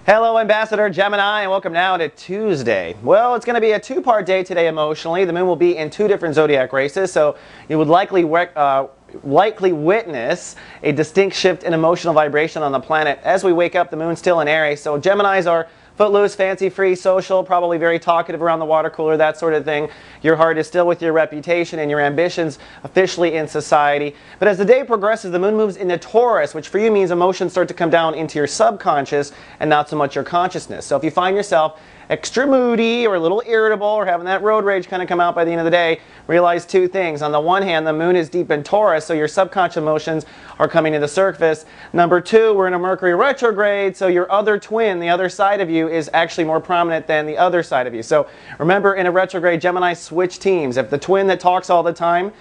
Hello, Ambassador Gemini, and welcome now to Tuesday. Well, it's going to be a two-part day today emotionally. The moon will be in two different zodiac races, so you would likely witness a distinct shift in emotional vibration on the planet. As we wake up, the moon's still in Aries, so Geminis are footloose, fancy-free, social, probably very talkative around the water cooler, that sort of thing. Your heart is still with your reputation and your ambitions officially in society. But as the day progresses, the moon moves into Taurus, which for you means emotions start to come down into your subconscious and not so much your consciousness. So if you find yourself extra moody or a little irritable or having that road rage kind of come out by the end of the day, realize two things. On the one hand, the moon is deep in Taurus, so your subconscious emotions are coming to the surface. Number two, we're in a Mercury retrograde, so your other twin, the other side of you, is actually more prominent than the other side of you. So remember, in a retrograde, Gemini switch teams. If the twin that talks all the time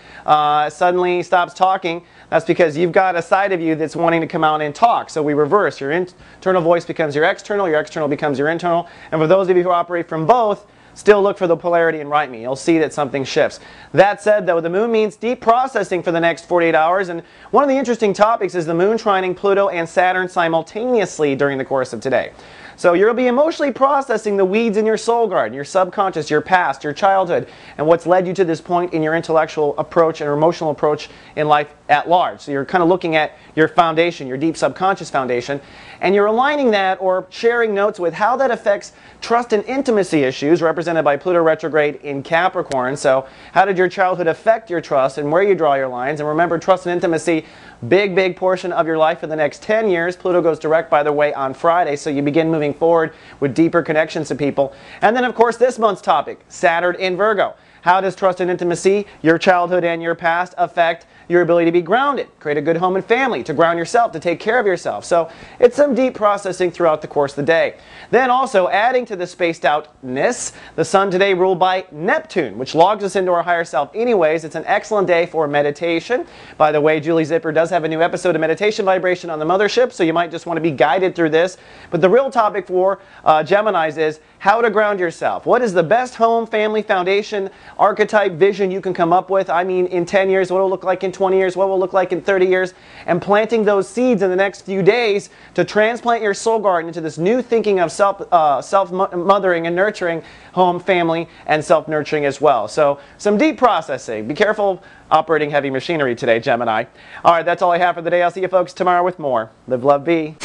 suddenly stops talking, that's because you've got a side of you that's wanting to come out and talk. So we reverse. Your internal voice becomes your external becomes your internal. And for those of you who operate from both, still look for the polarity and write me. You'll see that something shifts. That said, though, the moon means deep processing for the next 48 hours. And one of the interesting topics is the moon trining Pluto and Saturn simultaneously during the course of today. So you'll be emotionally processing the weeds in your soul garden, your subconscious, your past, your childhood, and what's led you to this point in your intellectual approach and your emotional approach in life at large. So you're kind of looking at your foundation, your deep subconscious foundation, and you're aligning that or sharing notes with how that affects trust and intimacy issues represented by Pluto retrograde in Capricorn. So how did your childhood affect your trust and where you draw your lines? And remember, trust and intimacy, big portion of your life for the next 10 years. Pluto goes direct, by the way, on Friday, so you begin moving forward with deeper connections to people. And then, of course, this month's topic, Saturn in Virgo. How does trust and intimacy, your childhood and your past, affect your ability to be grounded, create a good home and family, to ground yourself, to take care of yourself? So it's some deep processing throughout the course of the day. Then also, adding to the spaced outness, the sun today ruled by Neptune, which logs us into our higher self anyways. It's an excellent day for meditation. By the way, Julie Zipper does have a new episode of Meditation Vibration on the Mothership, so you might just want to be guided through this. But the real topic for Geminis is how to ground yourself. What is the best home, family, foundation, archetype, vision you can come up with? I mean, in 10 years, what will it look like in 20 years, what will it look like in 30 years, and planting those seeds in the next few days to transplant your soul garden into this new thinking of self-mothering and nurturing home, family, and self-nurturing as well. So some deep processing. Be careful operating heavy machinery today, Gemini. All right, that's all I have for the day. I'll see you folks tomorrow with more. Live, love, be.